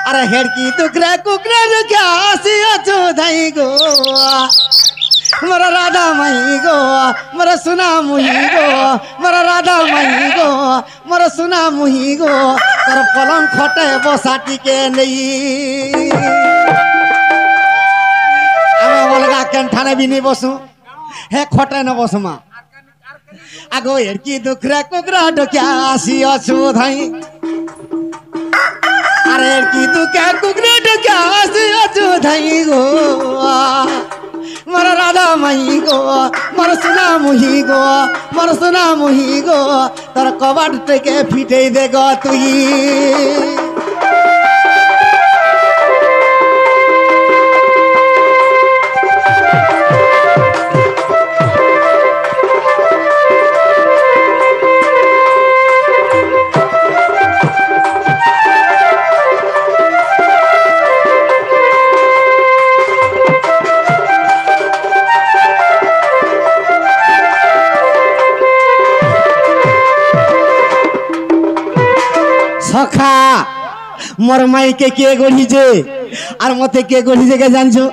अरे हेड़की टुकड़ा कुकड़ा क्या आसिया धाई गो मरा राधा मही गो मरा सुना मुही गो मरा राधा मही गो मरा सुना मुही गो तर पलंग खटे बसाटी के नहीं आमे अलगा केनठाने भी नहीं बसू हे खटे न बसमा आगो हेड़की टुकड़ा कुकड़ा क्या आसिया धाई अरे की तू क्या कुकड़ा क्या आसिया धाई गो मर राधा मही गो मर सुना मुही गो मर सुना मुही गो तर कबाट टेके फिटे देगा तुई सखा मोर माई के गढ़ीजे और मते के गढ़ीजे के जानछो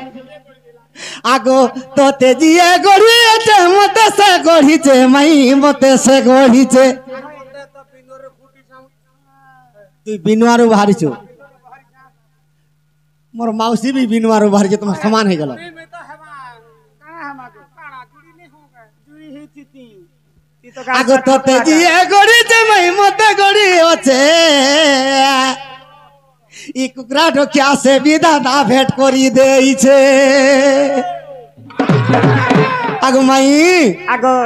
आगो तोते जिए गढ़ीचे मते से गढ़ीचे माई मते से गढ़ीचे तू बिनुआरु बाहरिछु मोर मौसी भी बिनुआरु बाहरिछु तुम समान हे गेलो आगो तोते जिए गढ़ीचे माई मते गढ़ी আছে ই কুকরা ঢোকিয়া সে বিধাতা ভেট করি দেইছে আগো মাই আগো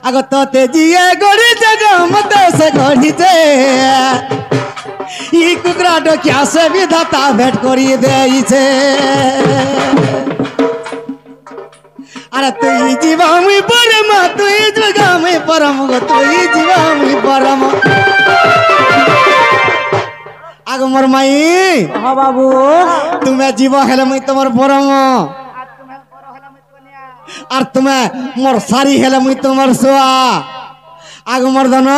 আগো তোতে জিয়ে গড়িছে গো মতে সে গড়িছে ই কুকরা ঢোকিয়া সে বিধাতা ভেট করি দেইছে अरे तुई जीवा मुई परम तुई जगा मुई परम गो तुई जीवा मुई परम आगो मोर माई हां बाबू तुम्हें जीवा हेले मुई तमर परम और तुम्हें मोर सारी हेले मुई तमर सोआ आगो मोर दन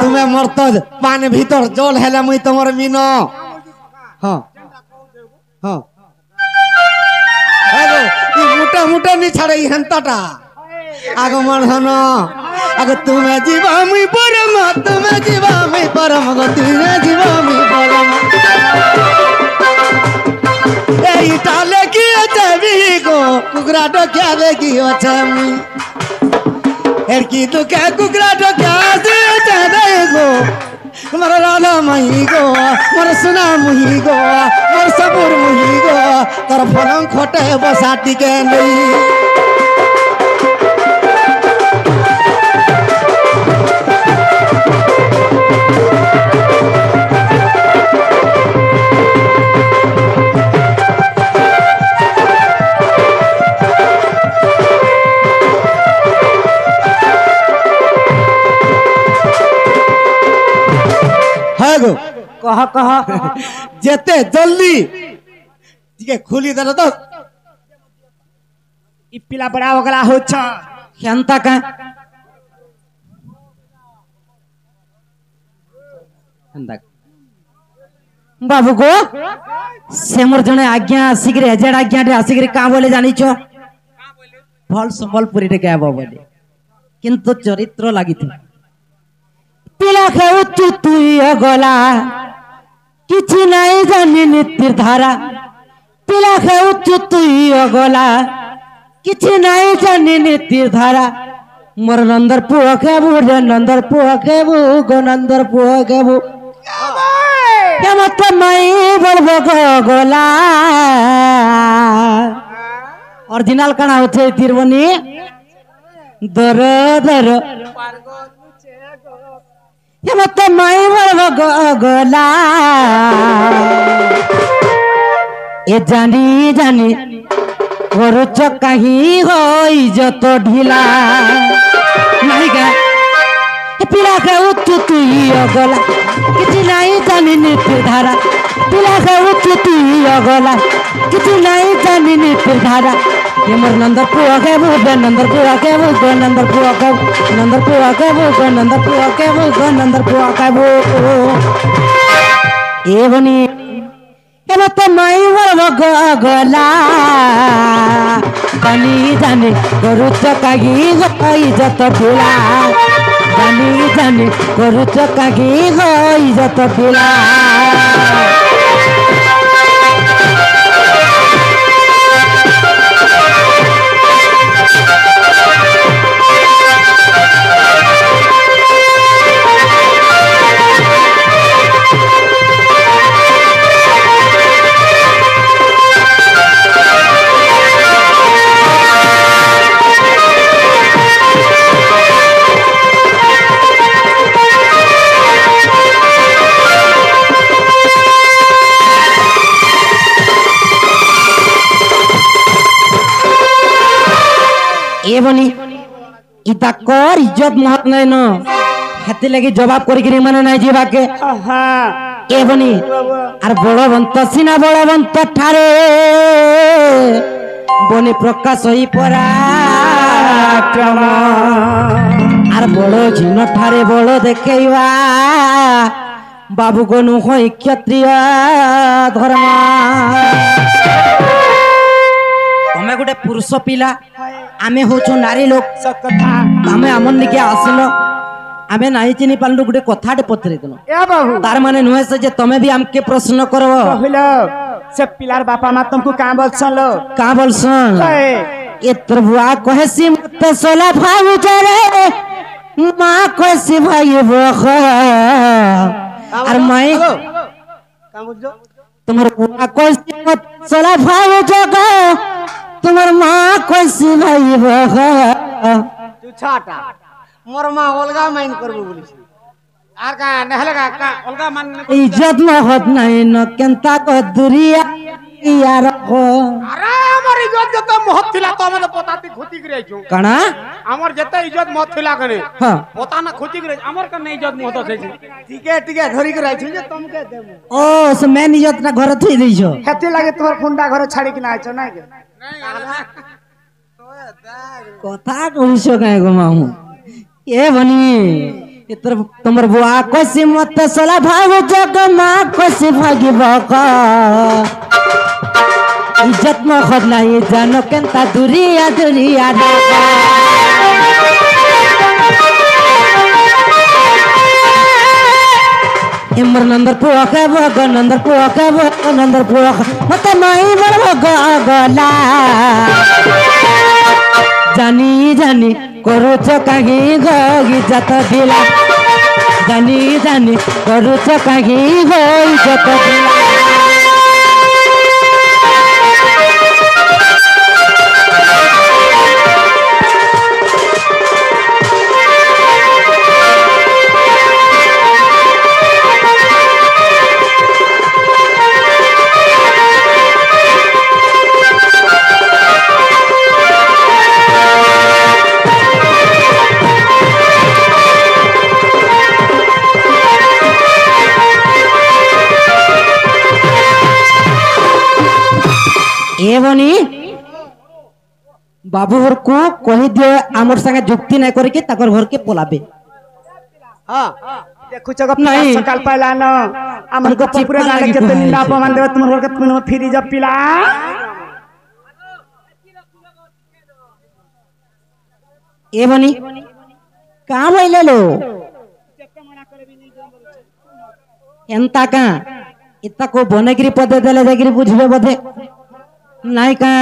तुम्हें मोर तो पानी भीतर जल हेले मुई तमर मीनो हां हां मुटा मुटा नहीं छाड़े हंताटा आगो मन आगो तुम्हें जीवा मुई परम तुम्हें जीवा मुई परम गो तुम्हें जीवा मुई परम ए टाले की अच्छे भी गो कुकरा तो क्या देखी अच्छे मी एड़की तो क्या कुकरा तो क्या से अच्छे दे गो मर राधा मही गो मर सुना मुही गो मर सबुर मुही गो तर पलंग खोटे बसाटी के नहीं कह कह जेते जल्दी ठीक खुली दे तो इ पिला बड़ा होगला हो छ केनता का बाबू को से मोर जने आज्ञा आसिकरे हेजेड आज्ञा रे आसिकरे का बोले जानि छ भल संबलपुरी रे गाबो बोले किंतु चरित्र लागिथि पिला खेउचु तुई गला किछि नहीं जानी नित्य धारा पिला खेउचु तुई गला किछि नहीं जानी नित्य धारा मोर नंदर पुआ खेबु रे नंदर पुआ खेबु गो नंदर पुआ खेबु के मत मई बोलबो गला ओरिजिनल कना होथे तिरवनी दर दर मत माई बोलबो गला ए जानी जानी करुच कहीं होई जत ढिला नहीं का पिला के उच्च तुई गला किछि नहीं जानी नित्य धारा पिला के उच्च तुई गला किछि नहीं जानी नित्य धारा ये मोर नंदर पुआ के वो नंदर पुआ के वो गो नंदर पुआ के नंदर पुआ के वो गो नंदर पुआ के वो गो नंदर पुआ के वो ए बनी मत माई बरब गला जानी जानी करुच कागी इज्जत पिला जानी जानी करुच कागी इज्जत पिला ए बनी इता कर इज्जत महत नहीं न हेती लगी जवाब करी माने नहीं जीवा के ए बनी आर बड़ बंत सीना बड़ बंत ठारे बनी प्रकाश होई पराक्रम आर बड़ झिन ठारे बड़ देखेवा बाबू को नु होई क्षत्रिय धर्म तमे गोटे पुरुष पिला आमे होचो नारी लोक आमे अमन निके आसलो आमे नाही चिनी पालनु गोटे कथाटे पत्रे दिनो ए बाबू तार माने नुहे से जे तमे भी हमके प्रश्न करबो कहिलो से पिलार बापा मा तुमको का बोलछलो का बोलसन ए तरबुआ कहेसी मत सोला भाऊ चरे मां कहेसी भाई बख और माई का बुझो तुम्हार बुआ कहेसी मत सोला भाऊ जगो तुम्हार मां कहेसी भाई बख तू छाटा मोर मां अलगा माइन करबो बोलिस आर का नहले का अलगा मान इज्जत में होत नहीं न केंता को दुरिया यार को अरे हमर इज्जत जत महत थिला तो हम पताती खोती करे छु कणा हमर जत इज्जत महत थिला कने हां पता ना खोती करे हमर का नहीं इज्जत महत छै ठीक है धरी करे छु जे तुम के देमु ओ से मैं इज्जत ना घर थई दै छो हेती लागे तोर कुंडा घर छाड़ी के ना छ ना के कथा कहिसो काहे गो माहू ए बनी इतर तुमर बुआ कोसी मत सला भाव जग मां कोसी भागी बका इज्जत में खदला ये जानो केंता दुरिया दुरिया डाका इमर नंदर पुआ के भग नंदर पुआ के भग नंदर पुआ मत माई बरब गला जानी जानी करुच कागी इज्जत दिला जानी जानी करुच कागी इज्जत दिला एवनी बाबू घर को कहि दियो आमर संगे जुक्ति नहीं करके तकर घर के पोलाबे हां देखु जग सकाल पहला न हमर को पूरा गाड़ी के निंदा अपमान देव तुम घर के तुम फिरी जब पिला एवनी का भइले लो एंता का इत्ता को बनगिरी पदे देले जगिरी बुझबे बधे नहीं का